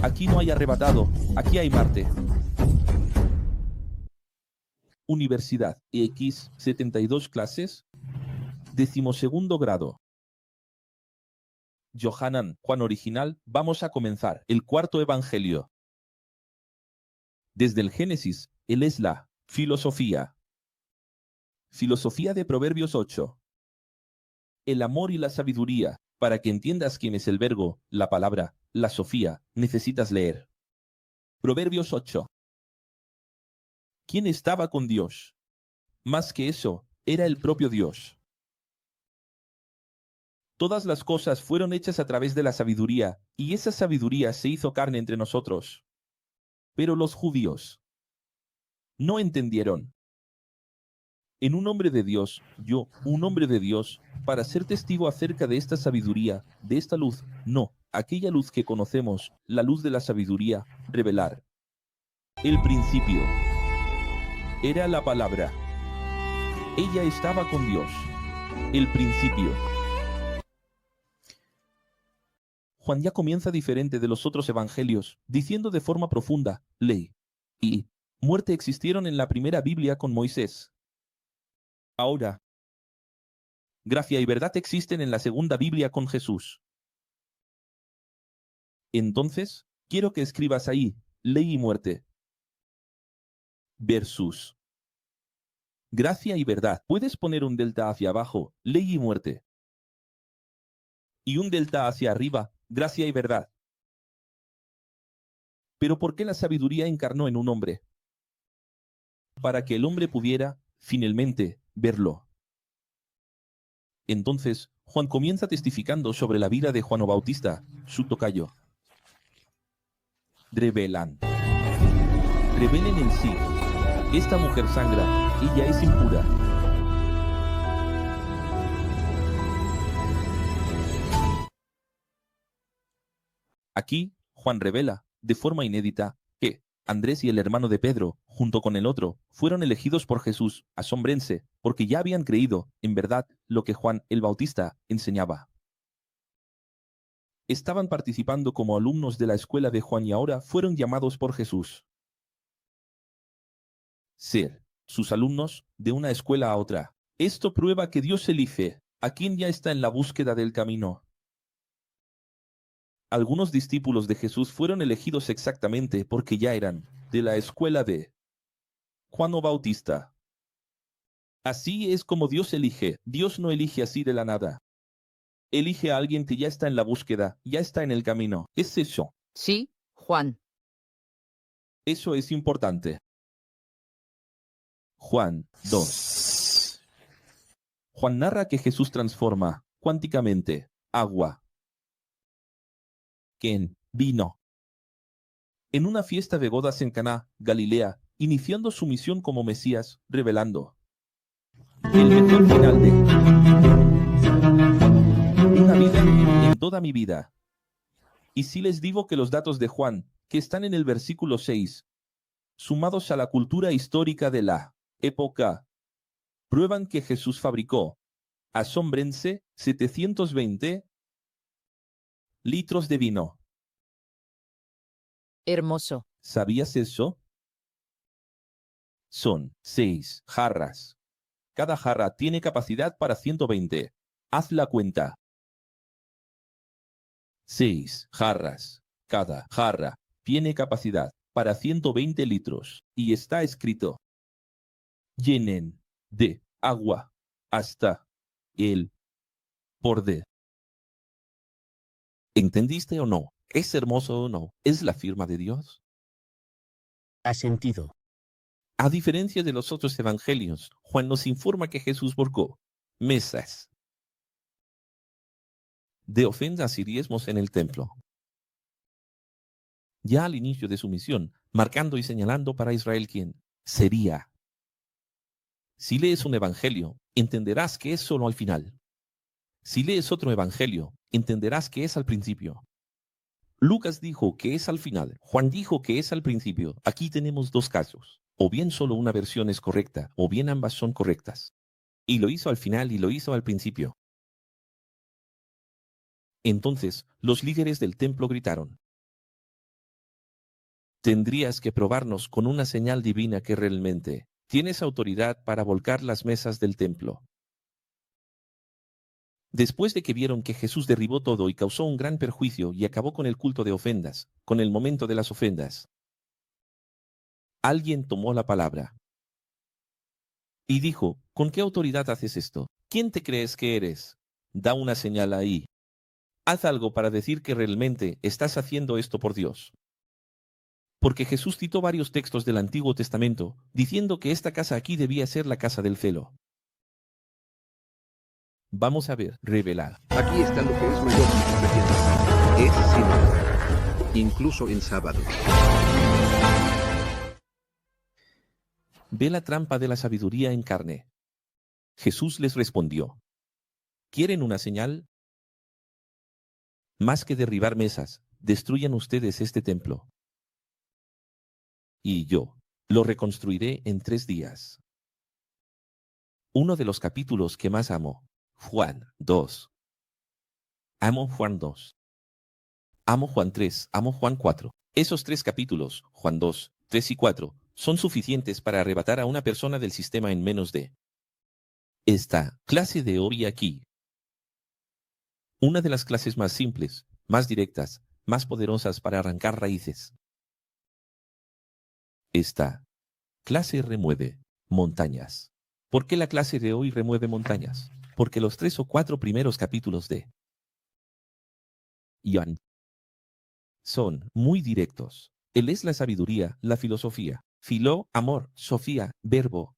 Aquí no hay arrebatado, aquí hay Marte. Universidad X, 72 clases, 12º grado. Johanan, Juan original, vamos a comenzar el cuarto evangelio. Desde el Génesis, él es la filosofía. Filosofía de Proverbios 8. El amor y la sabiduría. Para que entiendas quién es el verbo, la palabra, la sofía, necesitas leer. Proverbios 8. ¿Quién estaba con Dios? Más que eso, era el propio Dios. Todas las cosas fueron hechas a través de la sabiduría, y esa sabiduría se hizo carne entre nosotros. Pero los judíos no entendieron. En un hombre de Dios, yo, un hombre de Dios, para ser testigo acerca de esta sabiduría, de esta luz, no, aquella luz que conocemos, la luz de la sabiduría, revelar. El principio era la palabra. Ella estaba con Dios. El principio. Juan ya comienza diferente de los otros evangelios, diciendo de forma profunda, ley y muerte existieron en la primera Biblia con Moisés. Ahora, gracia y verdad existen en la segunda Biblia con Jesús. Entonces, quiero que escribas ahí, ley y muerte. Versus. Gracia y verdad. Puedes poner un delta hacia abajo, ley y muerte. Y un delta hacia arriba, gracia y verdad. Pero ¿por qué la sabiduría encarnó en un hombre? Para que el hombre pudiera, finalmente, verlo. Entonces, Juan comienza testificando sobre la vida de Juan o Bautista, su tocayo. Revelen en sí. Esta mujer sangra, ella es impura. Aquí, Juan revela, de forma inédita, que Andrés y el hermano de Pedro, junto con el otro, fueron elegidos por Jesús, asómbrense, porque ya habían creído, en verdad, lo que Juan el Bautista enseñaba. Estaban participando como alumnos de la escuela de Juan y ahora fueron llamados por Jesús. Ser sus alumnos de una escuela a otra. Esto prueba que Dios elige a quien ya está en la búsqueda del camino. Algunos discípulos de Jesús fueron elegidos exactamente porque ya eran de la escuela de Juan o Bautista. Así es como Dios elige. Dios no elige así de la nada. Elige a alguien que ya está en la búsqueda, ya está en el camino. Es eso. Sí, Juan. Eso es importante. Juan 2. Juan narra que Jesús transforma, cuánticamente, agua en vino. En una fiesta de bodas en Caná, Galilea, iniciando su misión como Mesías, revelando el mejor final de una vida en toda mi vida. Y si les digo que los datos de Juan, que están en el versículo 6, sumados a la cultura histórica de la época, prueban que Jesús fabricó, asómbrense, 720 litros de vino. Hermoso. ¿Sabías eso? Son 6 jarras. Cada jarra tiene capacidad para 120. Haz la cuenta. 6 jarras. Cada jarra tiene capacidad para 120 litros. Y está escrito: llenen de agua hasta el borde. ¿Entendiste o no? ¿Es hermoso o no? ¿Es la firma de Dios? Ha sentido. A diferencia de los otros evangelios, Juan nos informa que Jesús borgó mesas de ofrendas y diezmos en el templo. Ya al inicio de su misión, marcando y señalando para Israel quién sería. Si lees un evangelio, entenderás que es solo al final. Si lees otro evangelio, entenderás que es al principio. Lucas dijo que es al final, Juan dijo que es al principio. Aquí tenemos dos casos. O bien solo una versión es correcta, o bien ambas son correctas. Y lo hizo al final y lo hizo al principio. Entonces, los líderes del templo gritaron: Tendrías que probarnos con una señal divina que realmente tienes autoridad para volcar las mesas del templo. Después de que vieron que Jesús derribó todo y causó un gran perjuicio y acabó con el culto de ofrendas, con el momento de las ofrendas, alguien tomó la palabra y dijo, ¿con qué autoridad haces esto? ¿Quién te crees que eres? Da una señal ahí. Haz algo para decir que realmente estás haciendo esto por Dios. Porque Jesús citó varios textos del Antiguo Testamento, diciendo que esta casa aquí debía ser la casa del celo. Vamos a ver, revelar. Aquí está lo que es mayor que sus leyendas. Es sin hora, incluso en sábado. Ve la trampa de la sabiduría en carne. Jesús les respondió, ¿quieren una señal? Más que derribar mesas, destruyan ustedes este templo. Y yo lo reconstruiré en 3 días. Uno de los capítulos que más amo, Juan 2. Amo Juan 2. Amo Juan 3, amo Juan 4. Esos 3 capítulos, Juan 2, 3 y 4, son suficientes para arrebatar a una persona del sistema en menos de esta clase de hoy aquí. Una de las clases más simples, más directas, más poderosas para arrancar raíces. Esta clase remueve montañas. ¿Por qué la clase de hoy remueve montañas? Porque los 3 o 4 primeros capítulos de Juan son muy directos. Él es la sabiduría, la filosofía. Filó, amor, sofía, verbo.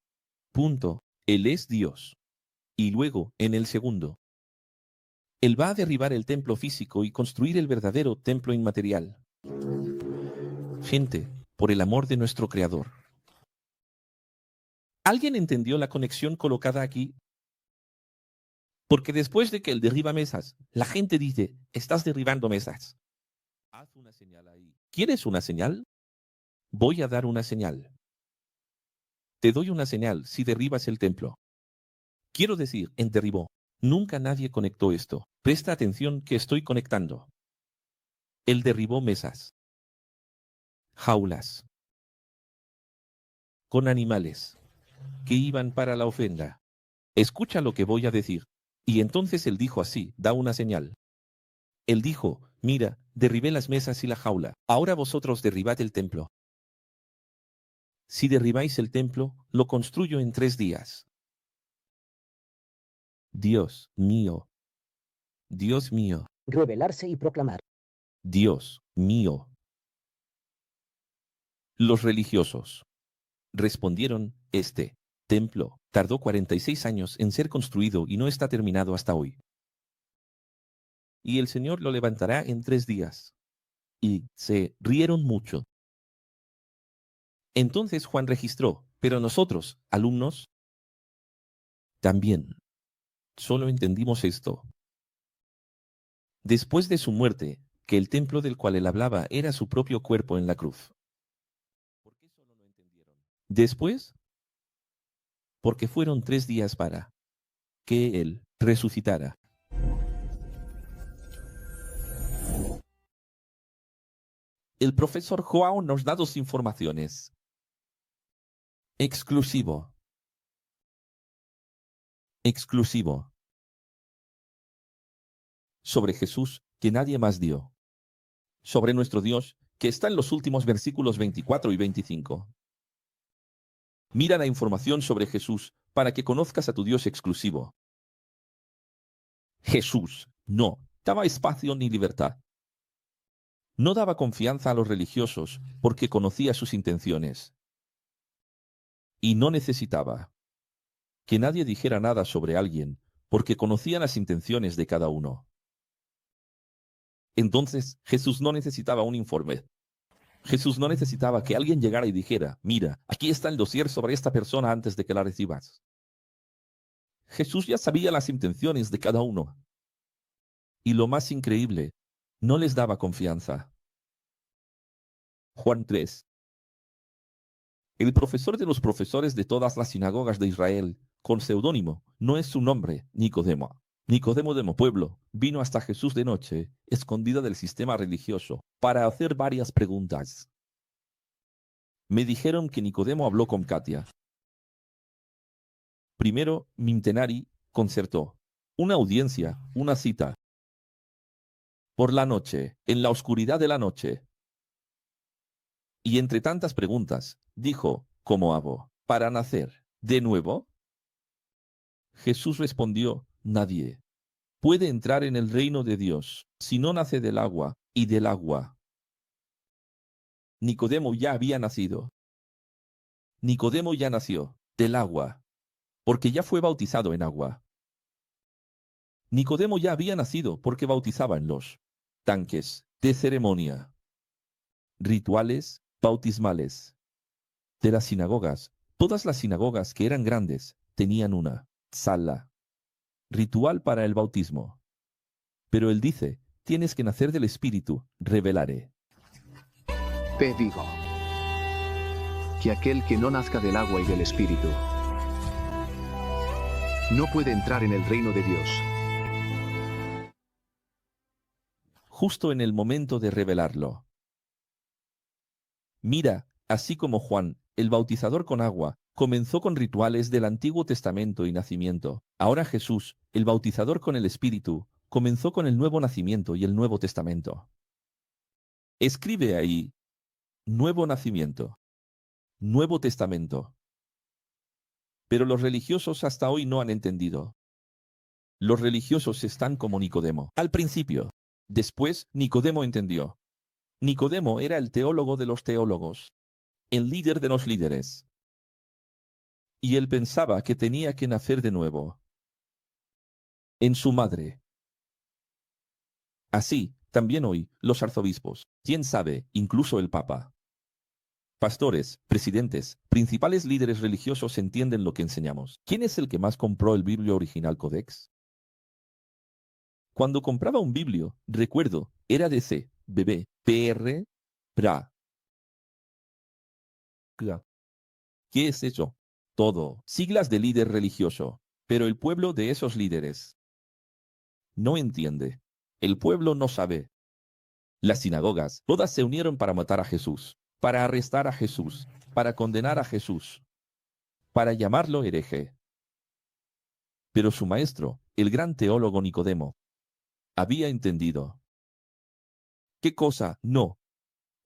Punto. Él es Dios. Y luego, en el segundo, Él va a derribar el templo físico y construir el verdadero templo inmaterial. Gente, por el amor de nuestro Creador. ¿Alguien entendió la conexión colocada aquí? Porque después de que Él derriba mesas, la gente dice, estás derribando mesas. Haz una señal ahí. ¿Quieres una señal? Voy a dar una señal. Te doy una señal si derribas el templo. Quiero decir, en derribó. Nunca nadie conectó esto. Presta atención que estoy conectando. Él derribó mesas. Jaulas. Con animales. Que iban para la ofrenda. Escucha lo que voy a decir. Y entonces él dijo así, da una señal. Él dijo, mira, derribé las mesas y la jaula. Ahora vosotros derribad el templo. Si derribáis el templo, lo construyo en 3 días. Dios mío. Dios mío. Revelarse y proclamar. Dios mío. Los religiosos respondieron, este templo tardó 46 años en ser construido y no está terminado hasta hoy. Y el Señor lo levantará en 3 días. Y se rieron mucho. Entonces Juan registró, pero nosotros, alumnos, también solo entendimos esto. Después de su muerte, que el templo del cual él hablaba era su propio cuerpo en la cruz. ¿Por qué solo no entendieron? Después, porque fueron 3 días para que él resucitara. El profesor Joao nos da 2 informaciones. Exclusivo. Exclusivo. Sobre Jesús, que nadie más dio. Sobre nuestro Dios, que está en los últimos versículos 24 y 25. Mira la información sobre Jesús para que conozcas a tu Dios exclusivo. Jesús no daba espacio ni libertad. No daba confianza a los religiosos porque conocía sus intenciones. Y no necesitaba que nadie dijera nada sobre alguien porque conocía las intenciones de cada uno. Entonces Jesús no necesitaba un informe. Jesús no necesitaba que alguien llegara y dijera, mira, aquí está el dossier sobre esta persona antes de que la recibas. Jesús ya sabía las intenciones de cada uno. Y lo más increíble, no les daba confianza. Juan 3. El profesor de los profesores de todas las sinagogas de Israel, con seudónimo, no es su nombre, Nicodemo. Nicodemo de pueblo, vino hasta Jesús de noche, escondida del sistema religioso, para hacer varias preguntas. Me dijeron que Nicodemo habló con Katia. Primero, Mintenari concertó una audiencia, una cita. Por la noche, en la oscuridad de la noche. Y entre tantas preguntas, dijo, ¿cómo hago para nacer de nuevo? Jesús respondió, nadie puede entrar en el reino de Dios si no nace del agua y del agua. Nicodemo ya había nacido. Nicodemo ya nació del agua, porque ya fue bautizado en agua. Nicodemo ya había nacido porque bautizaba en los tanques de ceremonia, rituales bautismales de las sinagogas. Todas las sinagogas que eran grandes tenían una sala ritual para el bautismo. Pero él dice, tienes que nacer del Espíritu, revelaré. Te digo que aquel que no nazca del agua y del Espíritu no puede entrar en el reino de Dios. Justo en el momento de revelarlo. Mira, así como Juan, el bautizador con agua, comenzó con rituales del Antiguo Testamento y nacimiento, ahora Jesús, el bautizador con el Espíritu, comenzó con el nuevo nacimiento y el Nuevo Testamento. Escribe ahí, Nuevo Nacimiento, Nuevo Testamento. Pero los religiosos hasta hoy no han entendido. Los religiosos están como Nicodemo. Al principio. Después, Nicodemo entendió. Nicodemo era el teólogo de los teólogos, el líder de los líderes. Y él pensaba que tenía que nacer de nuevo. En su madre. Así, también hoy, los arzobispos, quién sabe, incluso el Papa. Pastores, presidentes, principales líderes religiosos entienden lo que enseñamos. ¿Quién es el que más compró el Biblio Original Codex? Cuando compraba un biblio, recuerdo, era DC, BB, PR, PRA. ¿Qué es eso? Todo, siglas de líder religioso. Pero el pueblo de esos líderes no entiende. El pueblo no sabe. Las sinagogas, todas se unieron para matar a Jesús, para arrestar a Jesús, para condenar a Jesús, para llamarlo hereje. Pero su maestro, el gran teólogo Nicodemo, había entendido. ¿Qué cosa? No.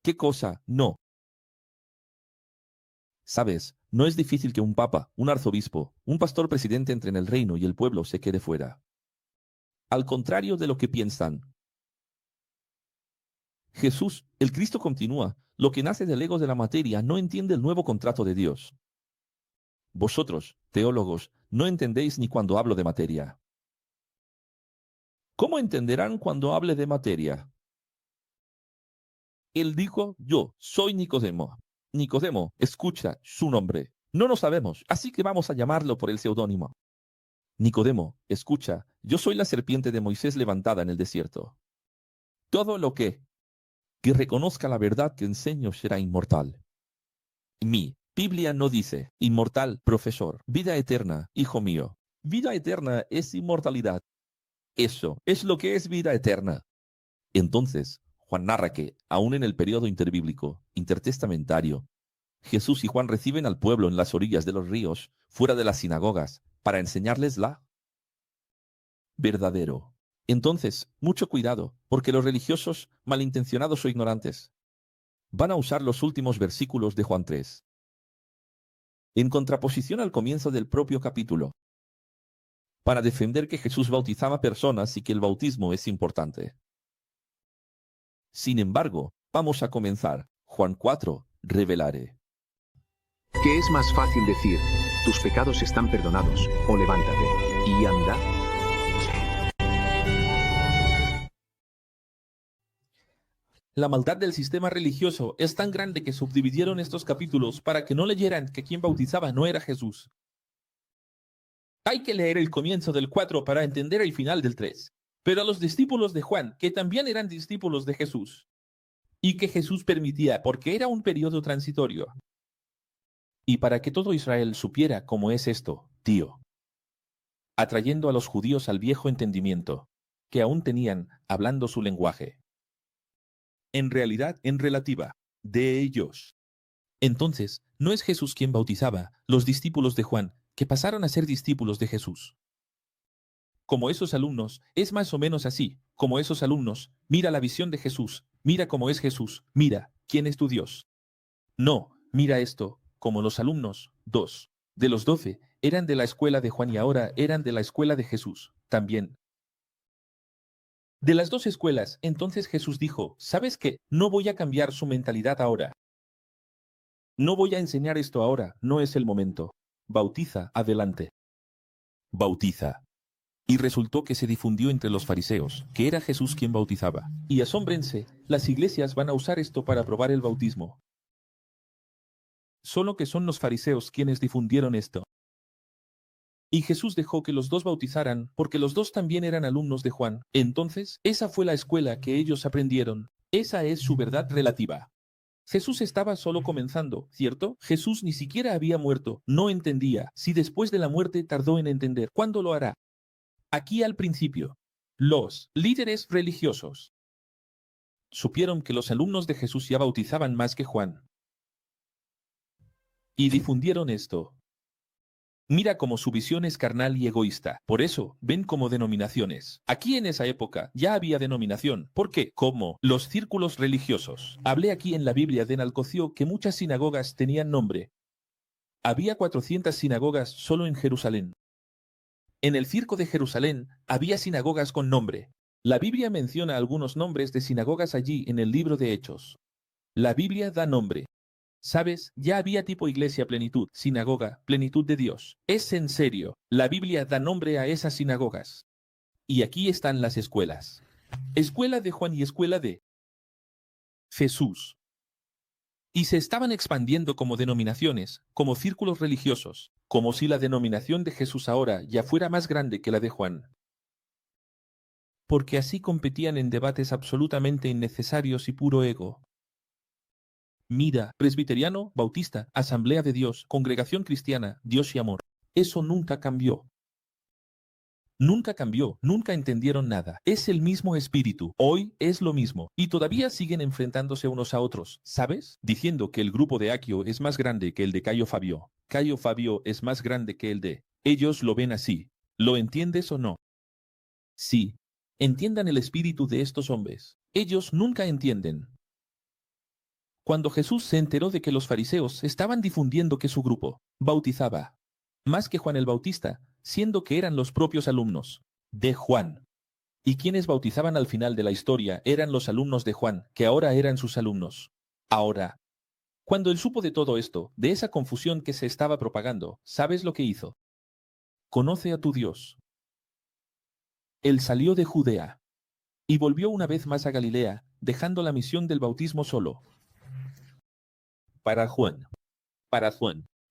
¿Qué cosa? No. Sabes, no es difícil que un papa, un arzobispo, un pastor presidente entre en el reino y el pueblo se quede fuera. Al contrario de lo que piensan. Jesús, el Cristo continúa, lo que nace del ego de la materia no entiende el nuevo contrato de Dios. Vosotros, teólogos, no entendéis ni cuando hablo de materia. ¿Cómo entenderán cuando hable de materia? Él dijo, yo soy Nicodemo. Nicodemo, escucha su nombre. No lo sabemos, así que vamos a llamarlo por el seudónimo. Nicodemo, escucha, yo soy la serpiente de Moisés levantada en el desierto. Todo lo que reconozca la verdad que enseño será inmortal. Mi Biblia no dice, inmortal, profesor, vida eterna, hijo mío. Vida eterna es inmortalidad. Eso es lo que es vida eterna. Entonces, Juan narra que, aún en el periodo interbíblico, intertestamentario, Jesús y Juan reciben al pueblo en las orillas de los ríos, fuera de las sinagogas, para enseñarles la verdadero. Entonces, mucho cuidado, porque los religiosos, malintencionados o ignorantes, van a usar los últimos versículos de Juan 3, en contraposición al comienzo del propio capítulo, para defender que Jesús bautizaba personas y que el bautismo es importante. Sin embargo, vamos a comenzar. Juan 4, revelaré. ¿Qué es más fácil decir, tus pecados están perdonados, o levántate y anda? La maldad del sistema religioso es tan grande que subdividieron estos capítulos para que no leyeran que quien bautizaba no era Jesús. Hay que leer el comienzo del 4 para entender el final del 3. Pero a los discípulos de Juan, que también eran discípulos de Jesús, y que Jesús permitía porque era un periodo transitorio, y para que todo Israel supiera cómo es esto, tío, atrayendo a los judíos al viejo entendimiento, que aún tenían hablando su lenguaje. En realidad, en relativa, de ellos. Entonces, no es Jesús quien bautizaba, los discípulos de Juan, que pasaron a ser discípulos de Jesús. Como esos alumnos, es más o menos así, como esos alumnos, mira la visión de Jesús, mira cómo es Jesús, mira, quién es tu Dios. No, mira esto, como los alumnos, 2, de los 12, eran de la escuela de Juan y ahora eran de la escuela de Jesús, también. De las dos escuelas, entonces Jesús dijo, ¿sabes qué? No voy a cambiar su mentalidad ahora. No voy a enseñar esto ahora, no es el momento. Bautiza, adelante. Bautiza. Y resultó que se difundió entre los fariseos, que era Jesús quien bautizaba. Y asómbrense, las iglesias van a usar esto para probar el bautismo. Solo que son los fariseos quienes difundieron esto. Y Jesús dejó que los dos bautizaran, porque los dos también eran alumnos de Juan. Entonces, esa fue la escuela que ellos aprendieron. Esa es su verdad relativa. Jesús estaba solo comenzando, ¿cierto? Jesús ni siquiera había muerto, no entendía. Si después de la muerte tardó en entender, ¿cuándo lo hará? Aquí al principio, los líderes religiosos supieron que los alumnos de Jesús ya bautizaban más que Juan. Y difundieron esto. Mira cómo su visión es carnal y egoísta. Por eso, ven como denominaciones. Aquí en esa época ya había denominación. ¿Por qué? Como los círculos religiosos. Hablé aquí en la Biblia de Enalcoció que muchas sinagogas tenían nombre. Había 400 sinagogas solo en Jerusalén. En el circo de Jerusalén había sinagogas con nombre. La Biblia menciona algunos nombres de sinagogas allí en el libro de Hechos. La Biblia da nombre. ¿Sabes? Ya había tipo iglesia plenitud, sinagoga, plenitud de Dios. Es en serio. La Biblia da nombre a esas sinagogas. Y aquí están las escuelas. Escuela de Juan y escuela de Jesús. Y se estaban expandiendo como denominaciones, como círculos religiosos, como si la denominación de Jesús ahora ya fuera más grande que la de Juan. Porque así competían en debates absolutamente innecesarios y puro ego. Mira, presbiteriano, bautista, asamblea de Dios, congregación cristiana, Dios y amor. Eso nunca cambió. Nunca cambió, nunca entendieron nada. Es el mismo espíritu. Hoy es lo mismo. Y todavía siguen enfrentándose unos a otros, ¿sabes? Diciendo que el grupo de Aquio es más grande que el de Cayo Fabio. Cayo Fabio es más grande que el de... Ellos lo ven así. ¿Lo entiendes o no? Sí. Entiendan el espíritu de estos hombres. Ellos nunca entienden. Cuando Jesús se enteró de que los fariseos estaban difundiendo que su grupo bautizaba más que Juan el Bautista, siendo que eran los propios alumnos de Juan, y quienes bautizaban al final de la historia eran los alumnos de Juan, que ahora eran sus alumnos. Ahora, cuando él supo de todo esto, de esa confusión que se estaba propagando, ¿sabes lo que hizo? Conoce a tu Dios. Él salió de Judea y volvió una vez más a Galilea, dejando la misión del bautismo solo. Para Juan.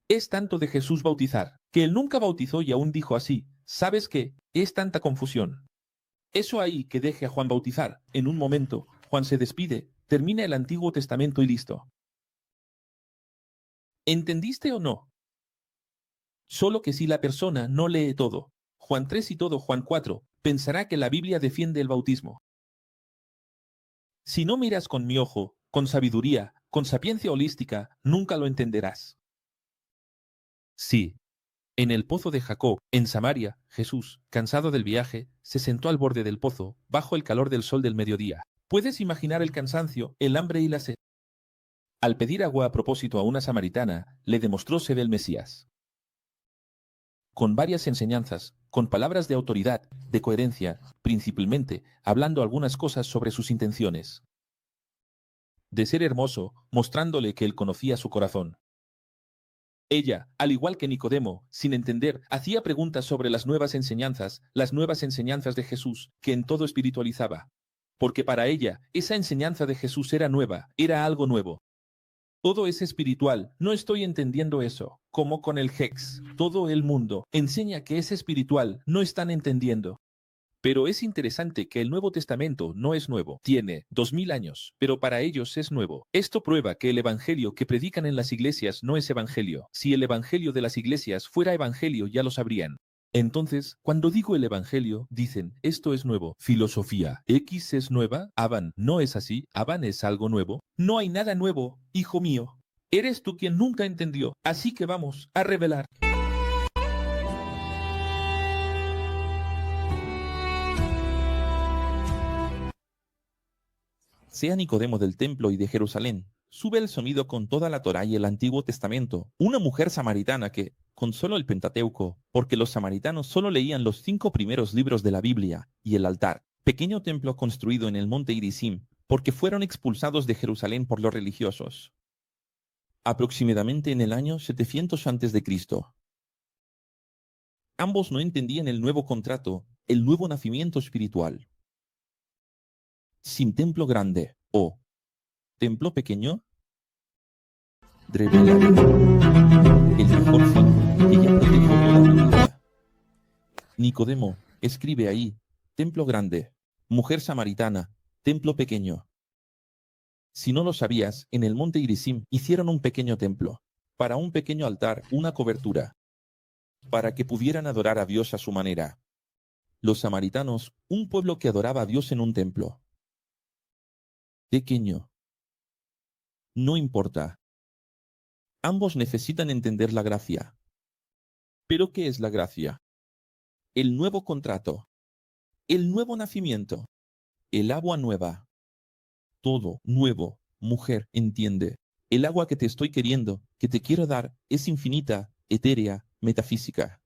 Es tanto de Jesús bautizar, que él nunca bautizó y aún dijo así, ¿sabes qué? Es tanta confusión. Eso ahí que deje a Juan bautizar. En un momento, Juan se despide, termina el Antiguo Testamento y listo. ¿Entendiste o no? Solo que si la persona no lee todo, Juan 3 y todo Juan 4, pensará que la Biblia defiende el bautismo. Si no miras con mi ojo, con sabiduría, con sapiencia holística, nunca lo entenderás. Sí. En el pozo de Jacob, en Samaria, Jesús, cansado del viaje, se sentó al borde del pozo, bajo el calor del sol del mediodía. ¿Puedes imaginar el cansancio, el hambre y la sed? Al pedir agua a propósito a una samaritana, le demostró ser el Mesías. Con varias enseñanzas, con palabras de autoridad, de coherencia, principalmente, hablando algunas cosas sobre sus intenciones. De ser hermoso, mostrándole que él conocía su corazón. Ella, al igual que Nicodemo, sin entender, hacía preguntas sobre las nuevas enseñanzas de Jesús, que en todo espiritualizaba. Porque para ella, esa enseñanza de Jesús era nueva, era algo nuevo. Todo es espiritual, no estoy entendiendo eso. Como con el Hex, todo el mundo enseña que es espiritual, no están entendiendo. Pero es interesante que el Nuevo Testamento no es nuevo, tiene 2000 años, pero para ellos es nuevo. Esto prueba que el evangelio que predican en las iglesias no es evangelio. Si el evangelio de las iglesias fuera evangelio ya lo sabrían. Entonces, cuando digo el evangelio, dicen, esto es nuevo. Filosofía, X es nueva, Aban no es así, Aban es algo nuevo. No hay nada nuevo, hijo mío. Eres tú quien nunca entendió, así que vamos a revelar. Sea Nicodemo del templo y de Jerusalén. Sube el sonido con toda la Torá y el Antiguo Testamento. Una mujer samaritana que, con solo el Pentateuco, porque los samaritanos solo leían los 5 primeros libros de la Biblia, y el altar, pequeño templo construido en el monte Irisim, porque fueron expulsados de Jerusalén por los religiosos. Aproximadamente en el año 700 a.C. Ambos no entendían el nuevo contrato, el nuevo nacimiento espiritual. Sin templo grande o templo pequeño, revelar el mejor fin que ya protejó toda mi vida. Nicodemo escribe ahí, templo grande, mujer samaritana, templo pequeño. Si no lo sabías, en el monte Irisim hicieron un pequeño templo, para un pequeño altar, una cobertura, para que pudieran adorar a Dios a su manera. Los samaritanos, un pueblo que adoraba a Dios en un templo. Pequeño. No importa. Ambos necesitan entender la gracia. ¿Pero qué es la gracia? El nuevo contrato. El nuevo nacimiento. El agua nueva. Todo nuevo. Mujer, entiende. El agua que te estoy queriendo, que te quiero dar, es infinita, etérea, metafísica.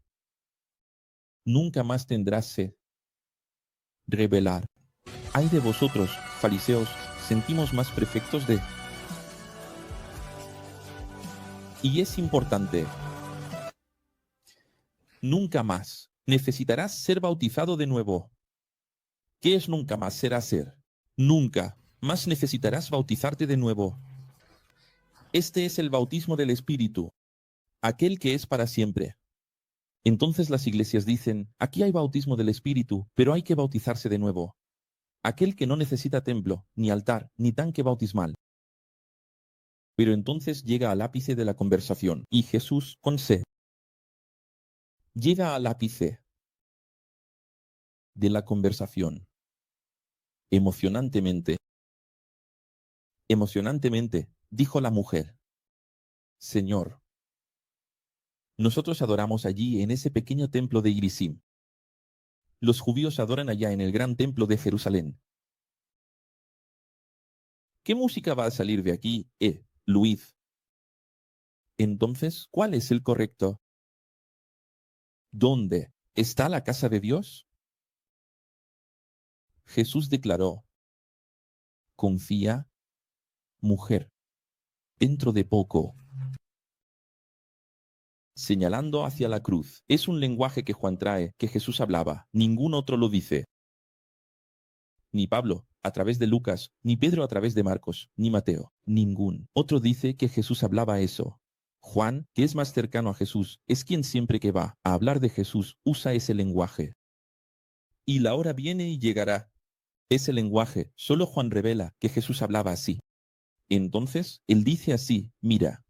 Nunca más tendrás sed. Revelar. Ay de vosotros, fariseos, sentimos más perfectos de... Y es importante. Nunca más necesitarás ser bautizado de nuevo. ¿Qué es nunca más será ser? Nunca más necesitarás bautizarte de nuevo. Este es el bautismo del Espíritu, aquel que es para siempre. Entonces las iglesias dicen, aquí hay bautismo del Espíritu, pero hay que bautizarse de nuevo. Aquel que no necesita templo, ni altar, ni tanque bautismal. Pero entonces llega al ápice de la conversación, y Jesús, con C, llega al ápice de la conversación. Emocionantemente, dijo la mujer, Señor, nosotros adoramos allí en ese pequeño templo de Irisim. Los judíos adoran allá en el gran templo de Jerusalén. ¿Qué música va a salir de aquí, Luis? Entonces, ¿cuál es el correcto? ¿Dónde está la casa de Dios? Jesús declaró, confía, mujer, dentro de poco. Señalando hacia la cruz. Es un lenguaje que Juan trae, que Jesús hablaba. Ningún otro lo dice. Ni Pablo, a través de Lucas, ni Pedro a través de Marcos, ni Mateo. Ningún otro dice que Jesús hablaba eso. Juan, que es más cercano a Jesús, es quien siempre que va a hablar de Jesús usa ese lenguaje. Y la hora viene y llegará. Ese lenguaje, solo Juan revela que Jesús hablaba así. Entonces, él dice así, mira,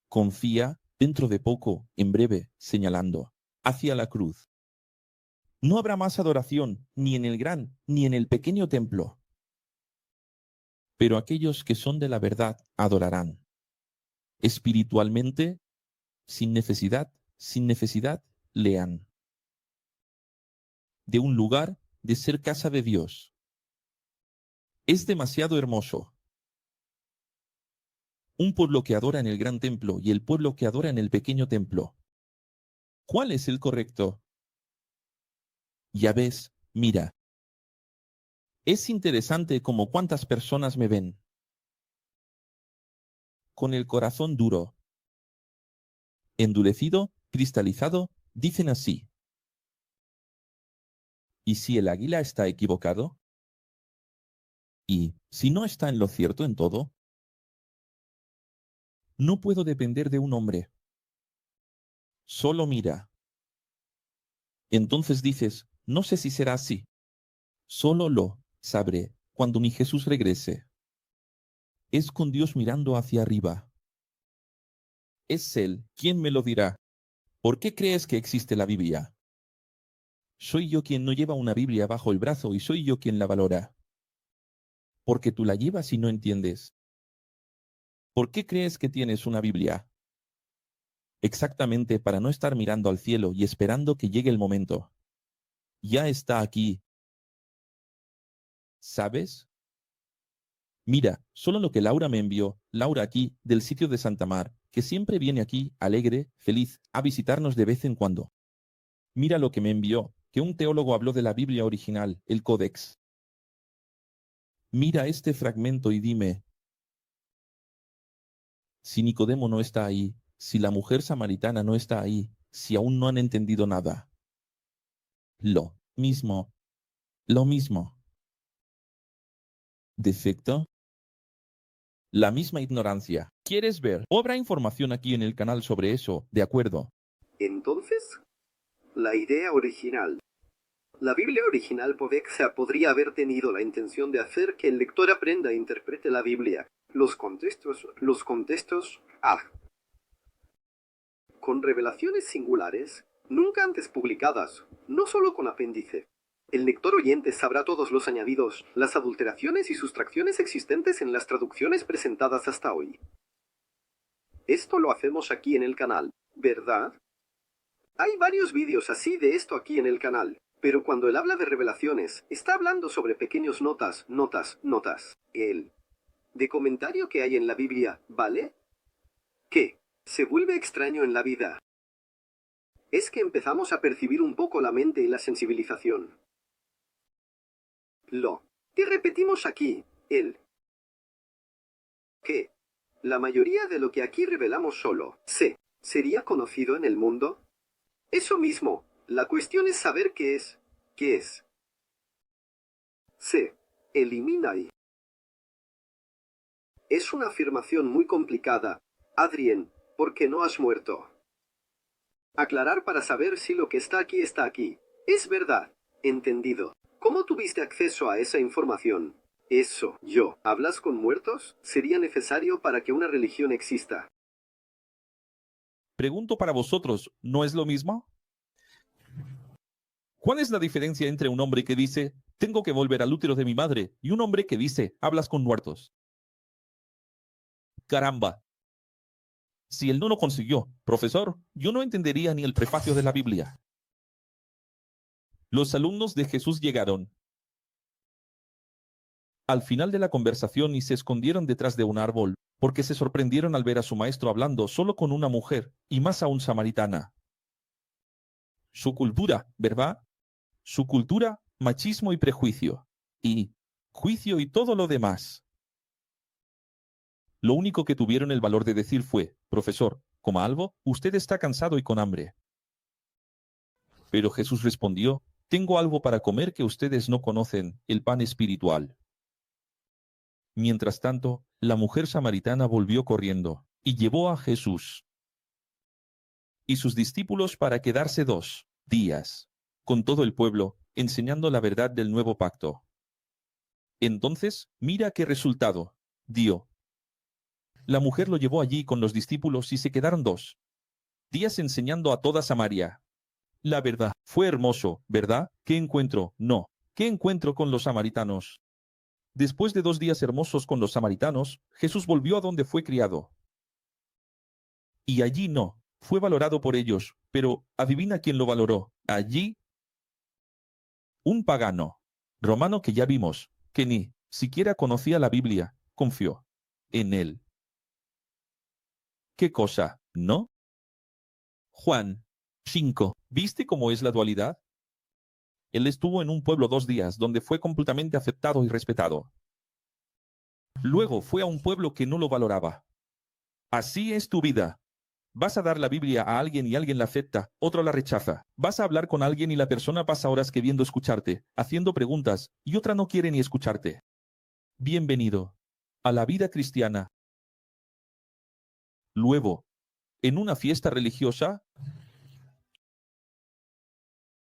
confía, dentro de poco, en breve, señalando, hacia la cruz. No habrá más adoración, ni en el gran, ni en el pequeño templo. Pero aquellos que son de la verdad adorarán. Espiritualmente, sin necesidad, lean. De un lugar de ser casa de Dios. Es demasiado hermoso. Un pueblo que adora en el gran templo y el pueblo que adora en el pequeño templo. ¿Cuál es el correcto? Ya ves, mira. Es interesante como cuántas personas me ven. Con el corazón duro. Endurecido, cristalizado, dicen así. ¿Y si el águila está equivocado? ¿Y si no está en lo cierto en todo? No puedo depender de un hombre. Solo mira. Entonces dices, no sé si será así. Solo lo sabré cuando mi Jesús regrese. Es con Dios mirando hacia arriba. Es Él quien me lo dirá. ¿Por qué crees que existe la Biblia? Soy yo quien no lleva una Biblia bajo el brazo y soy yo quien la valora. Porque tú la llevas y no entiendes. ¿Por qué crees que tienes una Biblia? Exactamente para no estar mirando al cielo y esperando que llegue el momento. Ya está aquí. ¿Sabes? Mira, solo lo que Laura me envió, Laura aquí, del sitio de Santa Mar, que siempre viene aquí, alegre, feliz, a visitarnos de vez en cuando. Mira lo que me envió, que un teólogo habló de la Biblia original, el Códex. Mira este fragmento y dime, si Nicodemo no está ahí, si la mujer samaritana no está ahí, si aún no han entendido nada. Lo mismo, lo mismo. ¿Defecto? La misma ignorancia. ¿Quieres ver? Habrá información aquí en el canal sobre eso, de acuerdo. Entonces, la idea original. La Biblia original Povexia podría haber tenido la intención de hacer que el lector aprenda e interprete la Biblia. Los contextos, con revelaciones singulares, nunca antes publicadas, no solo con apéndice. El lector oyente sabrá todos los añadidos, las adulteraciones y sustracciones existentes en las traducciones presentadas hasta hoy. Esto lo hacemos aquí en el canal, ¿verdad? Hay varios vídeos así de esto aquí en el canal, pero cuando él habla de revelaciones, está hablando sobre pequeños notas. El de comentario que hay en la Biblia, ¿vale? ¿Qué? Se vuelve extraño en la vida. Es que empezamos a percibir un poco la mente y la sensibilización. Te repetimos aquí, el que la mayoría de lo que aquí revelamos solo sería conocido en el mundo. Eso mismo, la cuestión es saber qué es. Se elimina y es una afirmación muy complicada, Adrien, porque no has muerto. Aclarar para saber si lo que está aquí. Es verdad, entendido. ¿Cómo tuviste acceso a esa información? ¿Hablas con muertos? Sería necesario para que una religión exista. Pregunto para vosotros, ¿no es lo mismo? ¿Cuál es la diferencia entre un hombre que dice, tengo que volver al útero de mi madre, y un hombre que dice, hablas con muertos? Caramba. Si él no lo consiguió, profesor, yo no entendería ni el prefacio de la Biblia. Los alumnos de Jesús llegaron al final de la conversación y se escondieron detrás de un árbol, porque se sorprendieron al ver a su maestro hablando solo con una mujer, y más aún samaritana. Su cultura, ¿verdad? Su cultura, machismo y prejuicio. Y juicio y todo lo demás. Lo único que tuvieron el valor de decir fue, profesor, coma algo, usted está cansado y con hambre. Pero Jesús respondió, tengo algo para comer que ustedes no conocen, el pan espiritual. Mientras tanto, la mujer samaritana volvió corriendo, y llevó a Jesús y sus discípulos para quedarse 2 días con todo el pueblo, enseñando la verdad del nuevo pacto. Entonces, mira qué resultado dio. La mujer lo llevó allí con los discípulos y se quedaron 2 días enseñando a toda Samaria. La verdad, fue hermoso, ¿verdad? ¿Qué encuentro? No. ¿Qué encuentro con los samaritanos? Después de 2 días hermosos con los samaritanos, Jesús volvió a donde fue criado. Y allí no, fue valorado por ellos, pero adivina quién lo valoró. Allí, un pagano, romano que ya vimos, que ni siquiera conocía la Biblia, confió en él. ¿Qué cosa, no? Juan 5. ¿Viste cómo es la dualidad? Él estuvo en un pueblo 2 días donde fue completamente aceptado y respetado. Luego fue a un pueblo que no lo valoraba. Así es tu vida. Vas a dar la Biblia a alguien y alguien la acepta, otro la rechaza. Vas a hablar con alguien y la persona pasa horas queriendo escucharte, haciendo preguntas, y otra no quiere ni escucharte. Bienvenido a la vida cristiana. Luego, en una fiesta religiosa,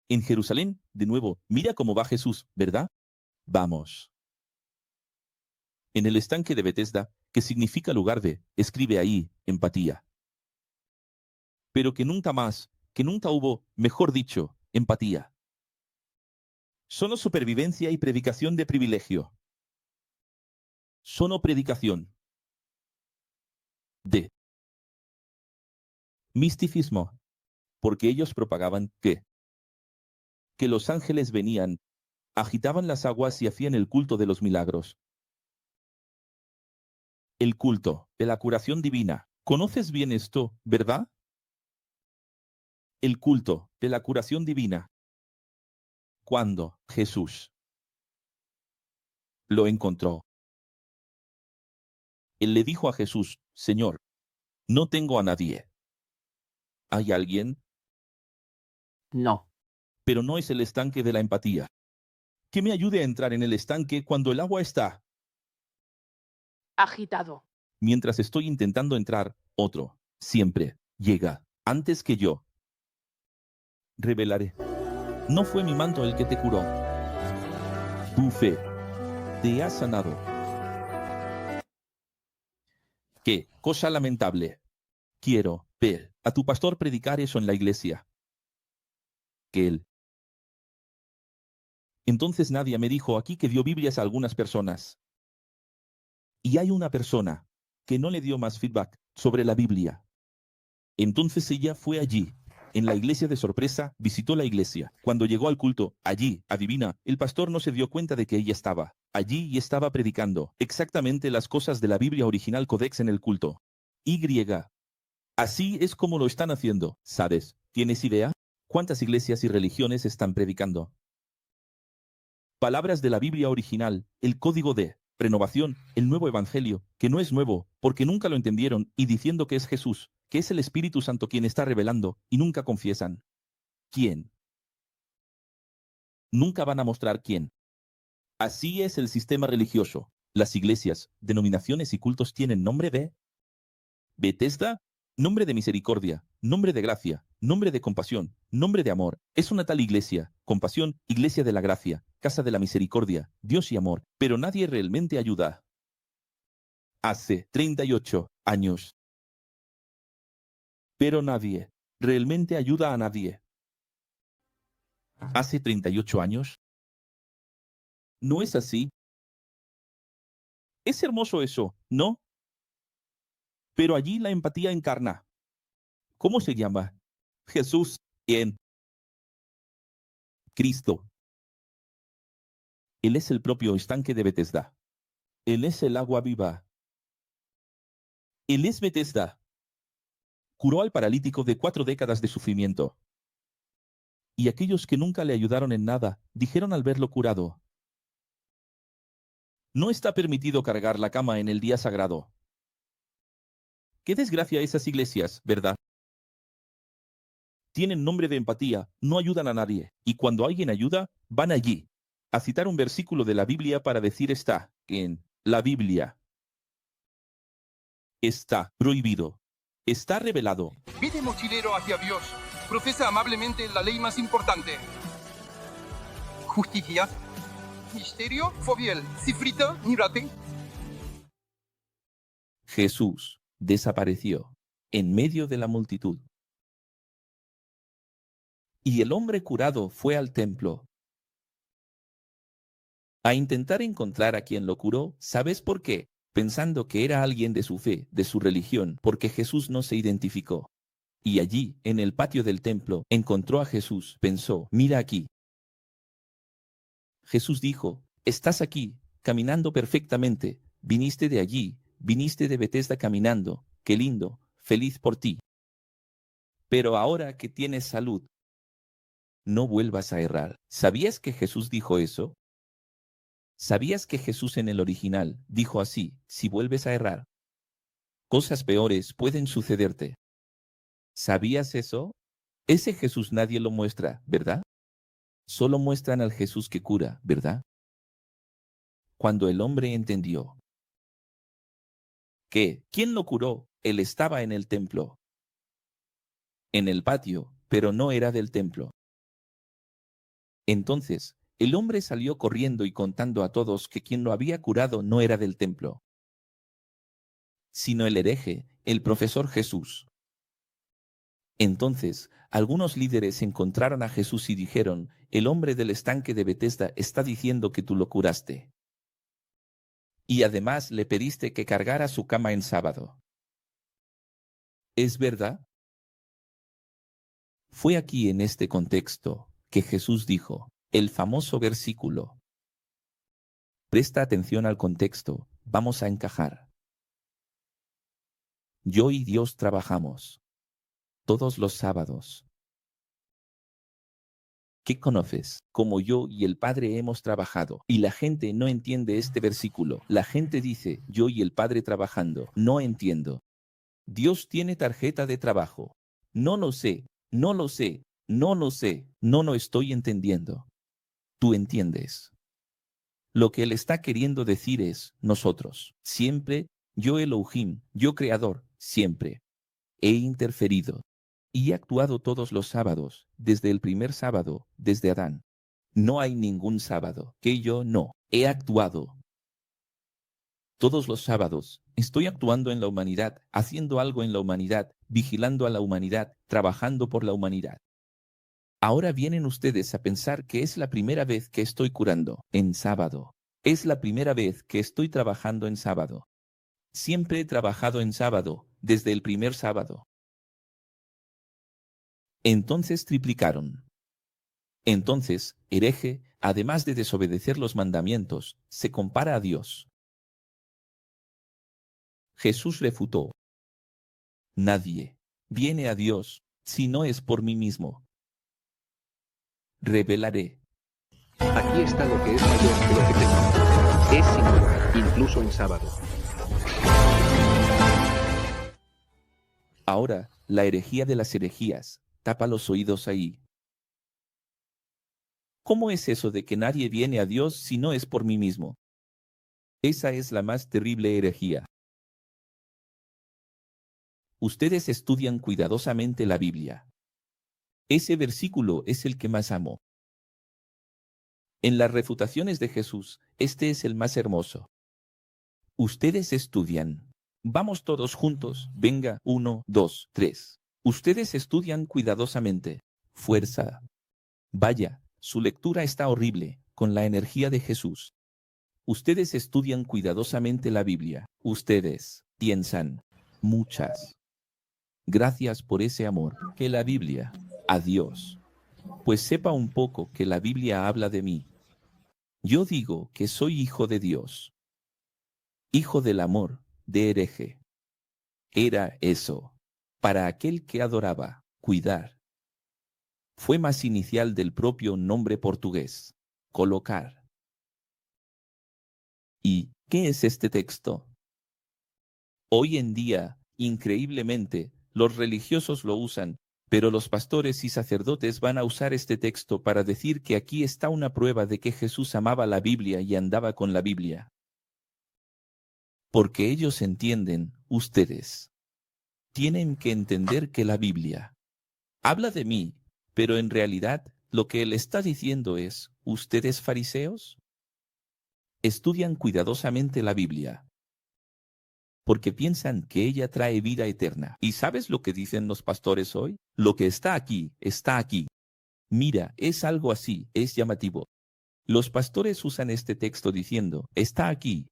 en Jerusalén, de nuevo, mira cómo va Jesús, ¿verdad? Vamos. En el estanque de Betesda, que significa lugar de, escribe ahí, empatía. Pero que nunca más, que nunca hubo, mejor dicho, empatía. Solo supervivencia y predicación de privilegio. Solo predicación. Misticismo. Porque ellos propagaban que los ángeles venían, agitaban las aguas y hacían el culto de los milagros. El culto de la curación divina. ¿Conoces bien esto, verdad? El culto de la curación divina. Cuando Jesús lo encontró, él le dijo a Jesús: Señor, no tengo a nadie. ¿Hay alguien? No. Pero no es el estanque de la empatía. Que me ayude a entrar en el estanque cuando el agua está. Agitado. Mientras estoy intentando entrar, otro siempre llega antes que yo. Revelaré. No fue mi manto el que te curó. Tu fe te ha sanado. Qué cosa lamentable. Quiero ver a tu pastor predicar eso en la iglesia. Que él. Entonces Nadia me dijo aquí que dio Biblias a algunas personas. Y hay una persona que no le dio más feedback sobre la Biblia. Entonces ella fue allí, en la iglesia de sorpresa, visitó la iglesia. Cuando llegó al culto, allí, adivina, el pastor no se dio cuenta de que ella estaba allí y estaba predicando exactamente las cosas de la Biblia original Codex en el culto. Y. Así es como lo están haciendo, ¿sabes? ¿Tienes idea? ¿Cuántas iglesias y religiones están predicando palabras de la Biblia original, el código de renovación, el nuevo evangelio, que no es nuevo, porque nunca lo entendieron, y diciendo que es Jesús, que es el Espíritu Santo quien está revelando, y nunca confiesan quién? Nunca van a mostrar quién. Así es el sistema religioso. Las iglesias, denominaciones y cultos tienen nombre de Bethesda, nombre de misericordia, nombre de gracia, nombre de compasión, nombre de amor. Es una tal iglesia, compasión, iglesia de la gracia, casa de la misericordia, Dios y amor, pero nadie realmente ayuda. Hace 38 años. Pero nadie realmente ayuda a nadie. Hace 38 años. ¿No es así? Es hermoso eso, ¿no? Pero allí la empatía encarna. ¿Cómo se llama? Jesús en Cristo. Él es el propio estanque de Bethesda. Él es el agua viva. Él es Bethesda. Curó al paralítico de 4 décadas de sufrimiento. Y aquellos que nunca le ayudaron en nada, dijeron al verlo curado: no está permitido cargar la cama en el día sagrado. Qué desgracia esas iglesias, ¿verdad? Tienen nombre de empatía, no ayudan a nadie, y cuando alguien ayuda, van allí a citar un versículo de la Biblia para decir está en la Biblia. Está prohibido. Está revelado. Pide mochilero hacia Dios. Profesa amablemente la ley más importante. Justicia. Misterio. Fobiel. Cifrita. Mirate. Jesús desapareció en medio de la multitud. Y el hombre curado fue al templo a intentar encontrar a quien lo curó. ¿Sabes por qué? Pensando que era alguien de su fe, de su religión, porque Jesús no se identificó. Y allí, en el patio del templo, encontró a Jesús. Pensó: mira aquí. Jesús dijo: estás aquí, caminando perfectamente. Viniste de allí, viniste de Bethesda caminando. Qué lindo, feliz por ti. Pero ahora que tienes salud, no vuelvas a errar. ¿Sabías que Jesús dijo eso? ¿Sabías que Jesús en el original dijo así: si vuelves a errar, cosas peores pueden sucederte? ¿Sabías eso? Ese Jesús nadie lo muestra, ¿verdad? Solo muestran al Jesús que cura, ¿verdad? Cuando el hombre entendió que ¿quién lo curó? Él estaba en el templo, en el patio, pero no era del templo. Entonces, el hombre salió corriendo y contando a todos que quien lo había curado no era del templo, sino el hereje, el profesor Jesús. Entonces, algunos líderes encontraron a Jesús y dijeron: el hombre del estanque de Bethesda está diciendo que tú lo curaste. Y además le pediste que cargara su cama en sábado. ¿Es verdad? Fue aquí en este contexto que Jesús dijo el famoso versículo. Presta atención al contexto, vamos a encajar. Yo y Dios trabajamos todos los sábados. ¿Qué conoces? Como yo y el Padre hemos trabajado. Y la gente no entiende este versículo. La gente dice, yo y el Padre trabajando. No entiendo. Dios tiene tarjeta de trabajo. No lo sé, no lo sé, no lo sé, no lo estoy entendiendo. Tú entiendes. Lo que él está queriendo decir es, nosotros, siempre, yo Elohim, yo creador, siempre. He interferido. Y he actuado todos los sábados, desde el primer sábado, desde Adán. No hay ningún sábado que yo no he actuado. Todos los sábados estoy actuando en la humanidad, haciendo algo en la humanidad, vigilando a la humanidad, trabajando por la humanidad. Ahora vienen ustedes a pensar que es la primera vez que estoy curando en sábado. Es la primera vez que estoy trabajando en sábado. Siempre he trabajado en sábado, desde el primer sábado. Entonces triplicaron. Entonces, hereje, además de desobedecer los mandamientos, se compara a Dios. Jesús refutó. Nadie viene a Dios si no es por mí mismo. Revelaré. Aquí está lo que es mayor que lo que tengo. Es singular, incluso en sábado. Ahora, la herejía de las herejías. Tapa los oídos ahí. ¿Cómo es eso de que nadie viene a Dios si no es por mí mismo? Esa es la más terrible herejía. Ustedes estudian cuidadosamente la Biblia. Ese versículo es el que más amo. En las refutaciones de Jesús, este es el más hermoso. Ustedes estudian. Vamos todos juntos. Venga, 1, 2, 3. Ustedes estudian cuidadosamente. Fuerza. Vaya, su lectura está horrible, con la energía de Jesús. Ustedes estudian cuidadosamente la Biblia. Ustedes piensan muchas. Gracias por ese amor. Que la Biblia. Adiós. Pues sepa un poco que la Biblia habla de mí. Yo digo que soy hijo de Dios. Hijo del amor, de hereje. Era eso. Para aquel que adoraba, cuidar. Fue más inicial del propio nombre portugués. Colocar. ¿Y qué es este texto? Hoy en día, increíblemente, los religiosos lo usan, pero los pastores y sacerdotes van a usar este texto para decir que aquí está una prueba de que Jesús amaba la Biblia y andaba con la Biblia. Porque ellos entienden, ustedes tienen que entender que la Biblia habla de mí, pero en realidad lo que él está diciendo es, ¿ustedes fariseos? Estudian cuidadosamente la Biblia, porque piensan que ella trae vida eterna. ¿Y sabes lo que dicen los pastores hoy? Lo que está aquí, está aquí. Mira, es algo así, es llamativo. Los pastores usan este texto diciendo, está aquí,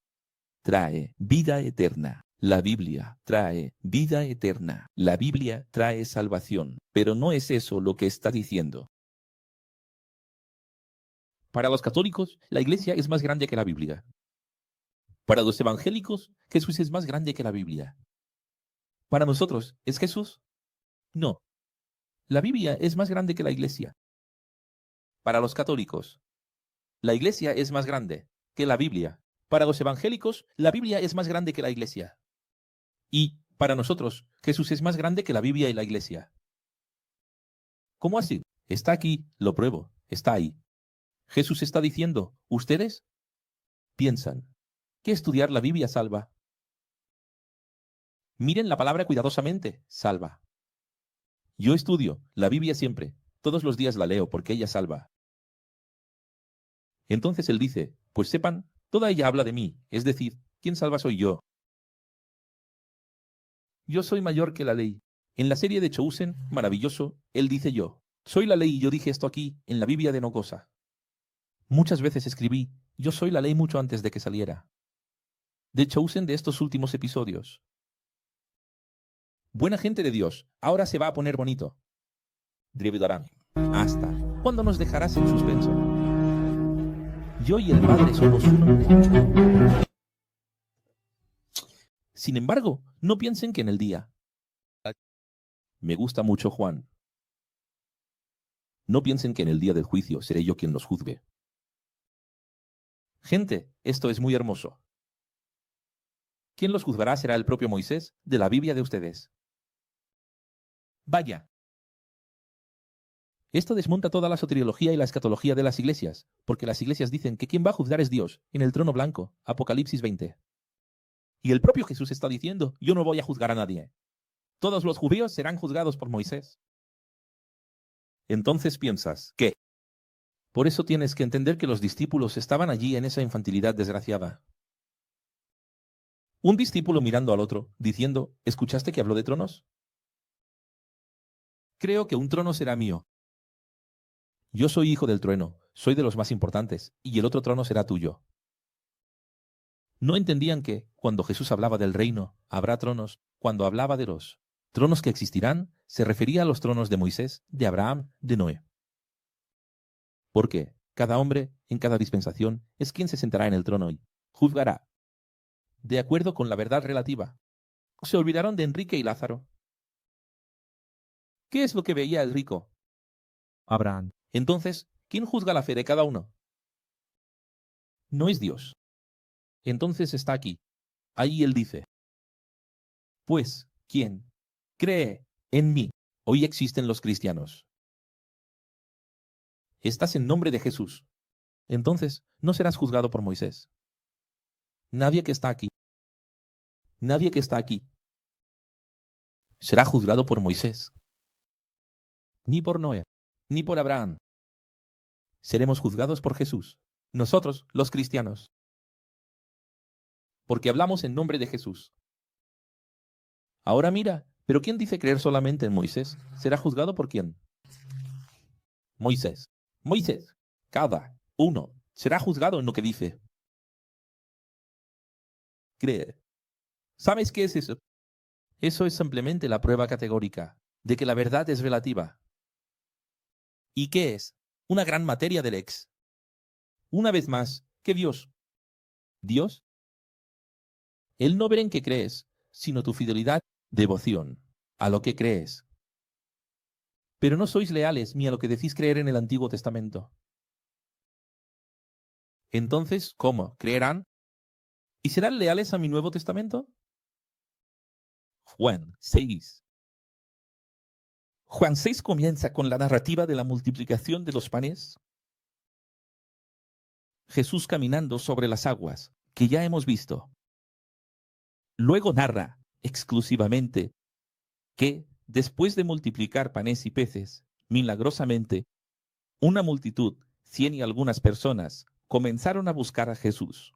trae vida eterna. La Biblia trae vida eterna. La Biblia trae salvación. Pero no es eso lo que está diciendo. Para los católicos, la Iglesia es más grande que la Biblia. Para los evangélicos, Jesús es más grande que la Biblia. Para nosotros, ¿es Jesús? No. La Biblia es más grande que la Iglesia. Para los católicos, la Iglesia es más grande que la Biblia. Para los evangélicos, la Biblia es más grande que la Iglesia. Y para nosotros, Jesús es más grande que la Biblia y la Iglesia. ¿Cómo así? Está aquí, lo pruebo, está ahí. Jesús está diciendo, ¿ustedes? Piensan que estudiar la Biblia salva. Miren la palabra cuidadosamente, salva. Yo estudio la Biblia siempre, todos los días la leo porque ella salva. Entonces él dice, pues sepan, toda ella habla de mí, es decir, ¿quién salva soy yo? Yo soy mayor que la ley. En la serie de Chosen, maravilloso, él dice yo, soy la ley y yo dije esto aquí, en la Biblia de Nogosa. Muchas veces escribí, yo soy la ley mucho antes de que saliera. De Chosen de estos últimos episodios. Buena gente de Dios, ahora se va a poner bonito. Drividarán. Hasta. ¿Cuándo nos dejarás en suspenso? Yo y el Padre somos uno. Sin embargo, no piensen que en el día. Me gusta mucho Juan. No piensen que en el día del juicio seré yo quien los juzgue. Gente, esto es muy hermoso. ¿Quién los juzgará será el propio Moisés de la Biblia de ustedes? Vaya. Esto desmonta toda la soteriología y la escatología de las iglesias, porque las iglesias dicen que quien va a juzgar es Dios, en el trono blanco, Apocalipsis 20. Y el propio Jesús está diciendo, yo no voy a juzgar a nadie. Todos los judíos serán juzgados por Moisés. Entonces piensas, ¿qué? Por eso tienes que entender que los discípulos estaban allí en esa infantilidad desgraciada. Un discípulo mirando al otro, diciendo, ¿escuchaste que habló de tronos? Creo que un trono será mío. Yo soy hijo del trueno, soy de los más importantes, y el otro trono será tuyo. No entendían que, cuando Jesús hablaba del reino, habrá tronos, cuando hablaba de los tronos que existirán, se refería a los tronos de Moisés, de Abraham, de Noé. Porque cada hombre, en cada dispensación, es quien se sentará en el trono y juzgará, de acuerdo con la verdad relativa. Se olvidaron de Enrique y Lázaro. ¿Qué es lo que veía el rico? Abraham. Entonces, ¿quién juzga la fe de cada uno? No es Dios. Entonces está aquí. Ahí él dice, pues, ¿quién cree en mí? Hoy existen los cristianos. Estás en nombre de Jesús. Entonces, no serás juzgado por Moisés. Nadie que está aquí. Nadie que está aquí será juzgado por Moisés. Ni por Noé, ni por Abraham. Seremos juzgados por Jesús. Nosotros, los cristianos. Porque hablamos en nombre de Jesús. Ahora mira, ¿pero quién dice creer solamente en Moisés? ¿Será juzgado por quién? Moisés. Moisés. Cada uno será juzgado en lo que dice. Cree. ¿Sabes qué es eso? Eso es simplemente la prueba categórica de que la verdad es relativa. ¿Y qué es? Una gran materia del ex. Una vez más, ¿qué Dios? ¿Dios? Él no verá en qué crees, sino tu fidelidad, devoción, a lo que crees. Pero no sois leales ni a lo que decís creer en el Antiguo Testamento. Entonces, ¿cómo? ¿Creerán? ¿Y serán leales a mi Nuevo Testamento? Juan 6. Juan 6 comienza con la narrativa de la multiplicación de los panes. Jesús caminando sobre las aguas, que ya hemos visto. Luego narra exclusivamente que, después de multiplicar panes y peces, milagrosamente, una multitud, 100 y algunas personas, comenzaron a buscar a Jesús.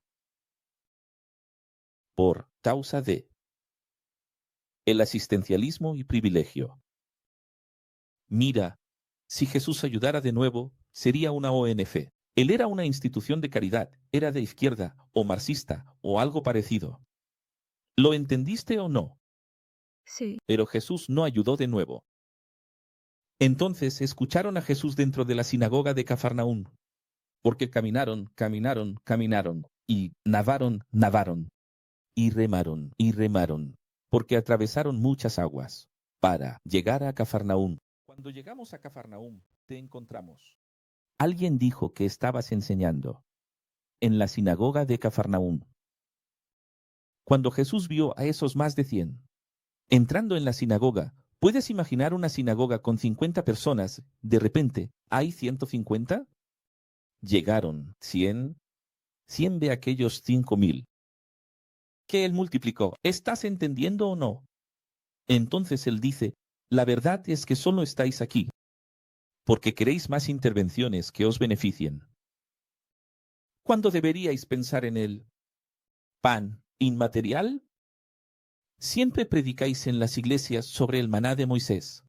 Por causa de el asistencialismo y privilegio. Mira, si Jesús ayudara de nuevo, sería una ONG. Él era una institución de caridad, era de izquierda, o marxista, o algo parecido. ¿Lo entendiste o no? Sí. Pero Jesús no ayudó de nuevo. Entonces escucharon a Jesús dentro de la sinagoga de Cafarnaún, porque caminaron, y nadaron, y remaron, porque atravesaron muchas aguas, para llegar a Cafarnaún. Cuando llegamos a Cafarnaún, te encontramos. Alguien dijo que estabas enseñando en la sinagoga de Cafarnaún. Cuando Jesús vio a esos más de 100, entrando en la sinagoga, ¿puedes imaginar una sinagoga con 50 personas? De repente, ¿hay 150? Llegaron 100 de aquellos 5,000. Que él multiplicó. ¿Estás entendiendo o no? Entonces él dice, la verdad es que solo estáis aquí, porque queréis más intervenciones que os beneficien. ¿Cuándo deberíais pensar en el pan inmaterial? Siempre predicáis en las iglesias sobre el maná de Moisés.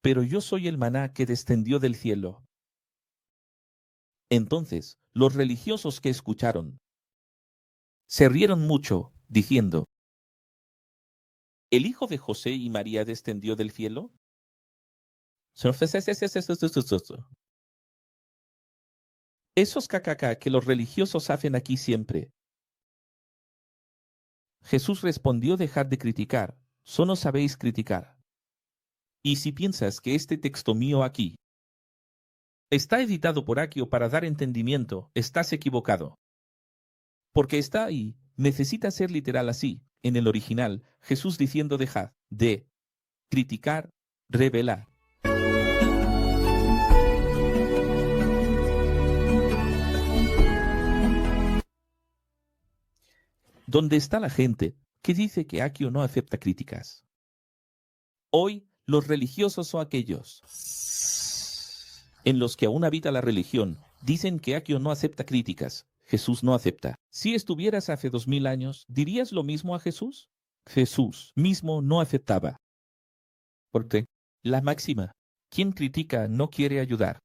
Pero yo soy el maná que descendió del cielo. Entonces, los religiosos que escucharon se rieron mucho, diciendo, ¿el hijo de José y María descendió del cielo? Esos kkk que los religiosos hacen aquí siempre. Jesús respondió: dejad de criticar, solo sabéis criticar. Y si piensas que este texto mío aquí está editado por Akio para dar entendimiento, estás equivocado. Porque está ahí, necesita ser literal así. En el original, Jesús diciendo: dejad de criticar, revelar. ¿Dónde está la gente que dice que Akio no acepta críticas? Hoy, los religiosos son aquellos en los que aún habita la religión. Dicen que Akio no acepta críticas. Jesús no acepta. Si estuvieras hace 2000 años, ¿dirías lo mismo a Jesús? Jesús mismo no aceptaba. ¿Por qué? La máxima: quien critica no quiere ayudar.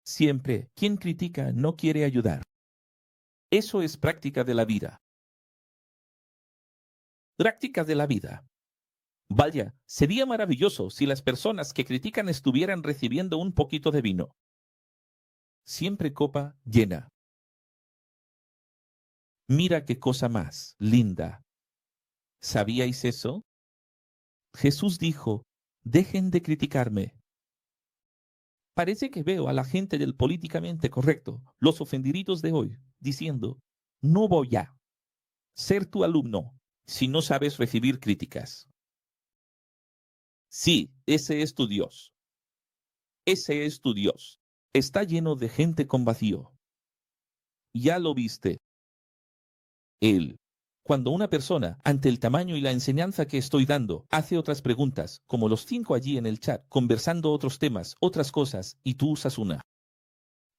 Siempre, quien critica no quiere ayudar. Eso es práctica de la vida. Práctica de la vida. Vaya, sería maravilloso si las personas que critican estuvieran recibiendo un poquito de vino. Siempre copa llena. Mira qué cosa más linda. ¿Sabíais eso? Jesús dijo: dejen de criticarme. Parece que veo a la gente del políticamente correcto, los ofendiditos de hoy, diciendo: no voy a ser tu alumno si no sabes recibir críticas. Sí, ese es tu Dios. Ese es tu Dios. Está lleno de gente con vacío. Ya lo viste. Él. Cuando una persona, ante el tamaño y la enseñanza que estoy dando, hace otras preguntas, como los 5 allí en el chat, conversando otros temas, otras cosas, y tú usas una.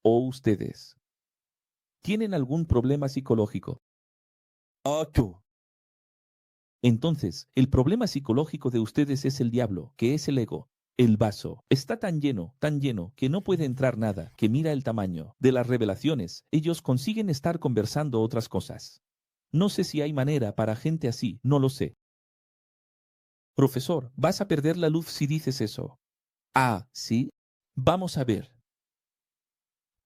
¿O ustedes tienen algún problema psicológico? ¡Ocho! Entonces, el problema psicológico de ustedes es el diablo, que es el ego. El vaso está tan lleno, que no puede entrar nada, que mira el tamaño de las revelaciones. Ellos consiguen estar conversando otras cosas. No sé si hay manera para gente así, no lo sé. Profesor, vas a perder la luz si dices eso. Ah, ¿sí? Vamos a ver.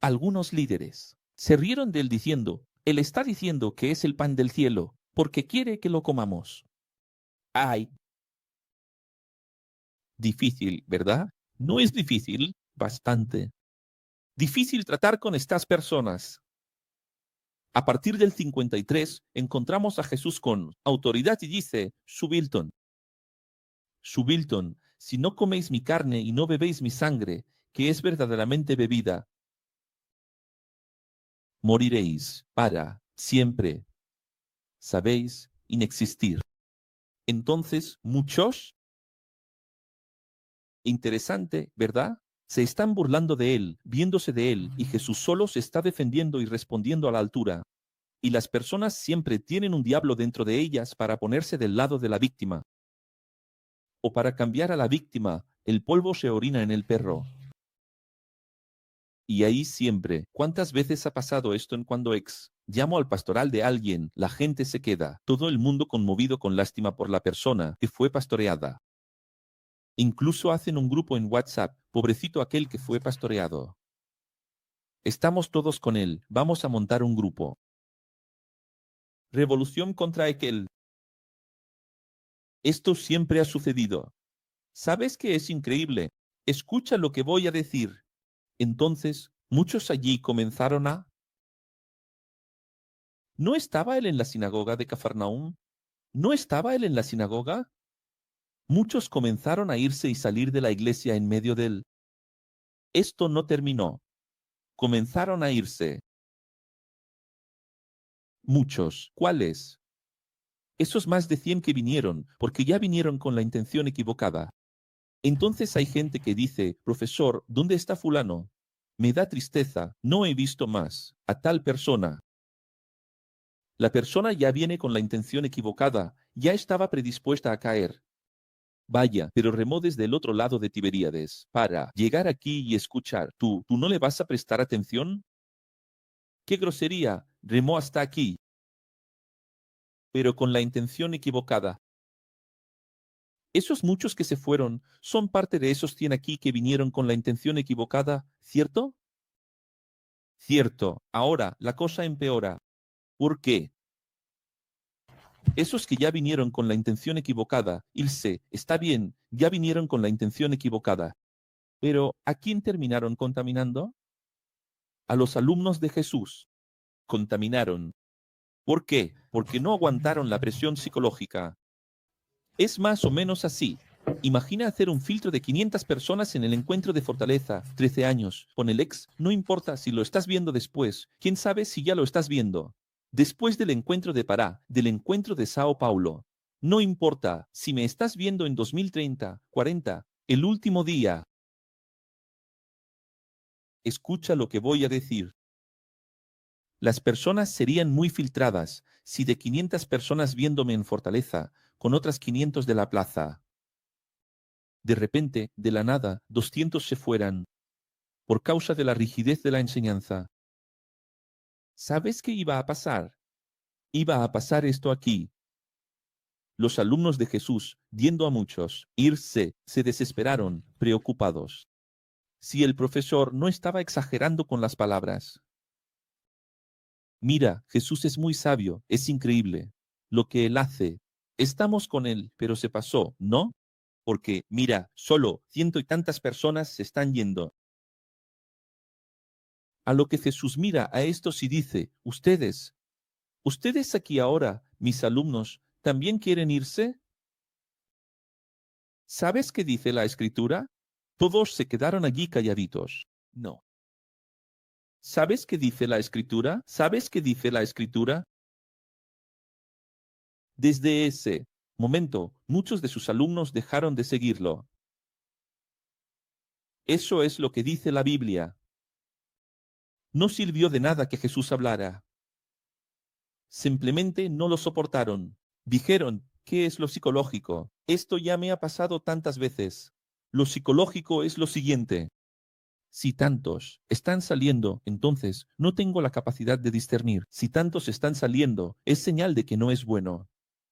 Algunos líderes se rieron de él diciendo: él está diciendo que es el pan del cielo, porque quiere que lo comamos. Ay. Difícil, ¿verdad? No es difícil, bastante. Difícil tratar con estas personas. A partir del 53 encontramos a Jesús con autoridad y dice: Subilton, si no coméis mi carne y no bebéis mi sangre, que es verdaderamente bebida, moriréis para siempre. Sabéis, inexistir. Entonces, muchos, interesante, ¿verdad? Se están burlando de él, viéndose de él, y Jesús solo se está defendiendo y respondiendo a la altura. Y las personas siempre tienen un diablo dentro de ellas para ponerse del lado de la víctima. O para cambiar a la víctima, el polvo se orina en el perro. Y ahí siempre, ¿cuántas veces ha pasado esto en cuando llamo al pastoral de alguien, la gente se queda, todo el mundo conmovido con lástima por la persona que fue pastoreada? Incluso hacen un grupo en WhatsApp: pobrecito aquel que fue pastoreado. Estamos todos con él, vamos a montar un grupo. Revolución contra aquel. Esto siempre ha sucedido. ¿Sabes qué es increíble? Escucha lo que voy a decir. Entonces, muchos allí comenzaron a... ¿No estaba él en la sinagoga de Cafarnaúm? ¿No estaba él en la sinagoga? Muchos comenzaron a irse y salir de la iglesia en medio del... Esto no terminó. Comenzaron a irse. Muchos. ¿Cuáles? Esos más de 100 que vinieron, porque ya vinieron con la intención equivocada. Entonces hay gente que dice: profesor, ¿dónde está fulano? Me da tristeza, no he visto más a tal persona. La persona ya viene con la intención equivocada, ya estaba predispuesta a caer. Vaya, pero remó desde el otro lado de Tiberíades para llegar aquí y escuchar. ¿Tú no le vas a prestar atención? ¡Qué grosería! Remó hasta aquí, pero con la intención equivocada. Esos muchos que se fueron son parte de esos 100 aquí que vinieron con la intención equivocada, ¿cierto? Cierto. Ahora, la cosa empeora. ¿Por qué? Esos que ya vinieron con la intención equivocada, irse, está bien, ya vinieron con la intención equivocada. Pero, ¿a quién terminaron contaminando? A los alumnos de Jesús. Contaminaron. ¿Por qué? Porque no aguantaron la presión psicológica. Es más o menos así. Imagina hacer un filtro de 500 personas en el encuentro de Fortaleza, 13 años, con el ex, no importa si lo estás viendo después, quién sabe si ya lo estás viendo. Después del encuentro de Pará, del encuentro de Sao Paulo. No importa si me estás viendo en 2030, 40, el último día. Escucha lo que voy a decir. Las personas serían muy filtradas si de 500 personas viéndome en Fortaleza, con otras 500 de la plaza. De repente, de la nada, 200 se fueran, por causa de la rigidez de la enseñanza. ¿Sabes qué iba a pasar? Iba a pasar esto aquí. Los alumnos de Jesús, viendo a muchos irse, se desesperaron, preocupados. Si el profesor no estaba exagerando con las palabras. Mira, Jesús es muy sabio, es increíble. Lo que él hace. Estamos con él, pero se pasó, ¿no? Porque, mira, solo 100 y tantas personas se están yendo. A lo que Jesús mira a estos y dice, ustedes aquí ahora, mis alumnos, ¿también quieren irse? ¿Sabes qué dice la Escritura? Todos se quedaron allí calladitos. No. ¿Sabes qué dice la Escritura? ¿Sabes qué dice la Escritura? Desde ese momento, muchos de sus alumnos dejaron de seguirlo. Eso es lo que dice la Biblia. No sirvió de nada que Jesús hablara. Simplemente no lo soportaron. Dijeron, ¿qué es lo psicológico? Esto ya me ha pasado tantas veces. Lo psicológico es lo siguiente. Si tantos están saliendo, entonces no tengo la capacidad de discernir. Si tantos están saliendo, es señal de que no es bueno.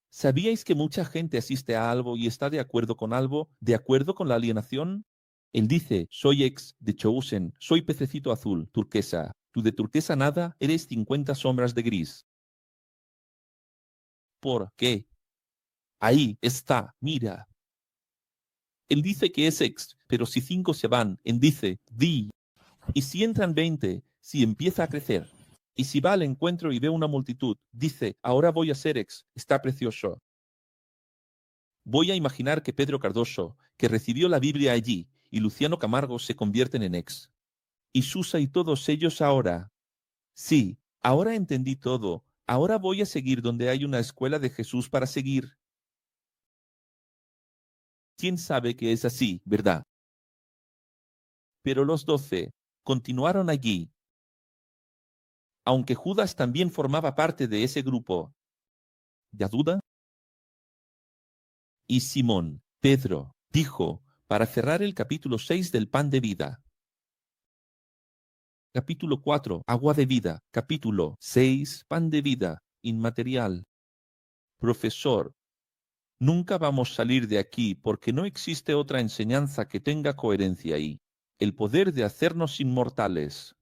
¿Sabíais que mucha gente asiste a algo y está de acuerdo con algo, de acuerdo con la alienación? Él dice, soy ex de Chosen, soy pececito azul, turquesa. Tú de turquesa nada, eres 50 sombras de gris. ¿Por qué? Ahí está, mira. Él dice que es ex, pero si 5 se van, él dice, di. Y si entran 20, si empieza a crecer. Y si va al encuentro y ve una multitud, dice, ahora voy a ser ex, está precioso. Voy a imaginar que Pedro Cardoso, que recibió la Biblia allí, y Luciano Camargo se convierten en ex. Y Susa y todos ellos ahora. Sí, ahora entendí todo, ahora voy a seguir donde hay una escuela de Jesús para seguir. ¿Quién sabe que es así, verdad? Pero los 12 continuaron allí. Aunque Judas también formaba parte de ese grupo. ¿Ya duda? Y Simón, Pedro, dijo, para cerrar el capítulo 6 del pan de vida. Capítulo 4, agua de vida. Capítulo 6, pan de vida, inmaterial. Profesor, nunca vamos a salir de aquí porque no existe otra enseñanza que tenga coherencia ahí. El poder de hacernos inmortales.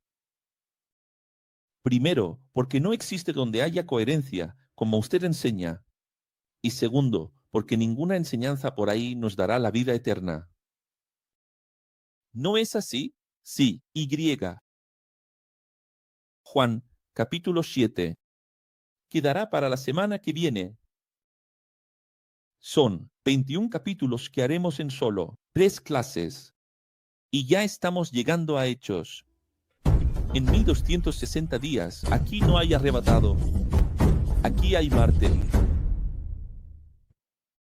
Primero, porque no existe donde haya coherencia, como usted enseña. Y segundo, porque ninguna enseñanza por ahí nos dará la vida eterna. ¿No es así? Sí, Y. Juan, capítulo 7. Quedará para la semana que viene. Son 21 capítulos que haremos en solo 3 clases. Y ya estamos llegando a Hechos. En 1260 días, aquí no hay arrebatado. Aquí hay mártir.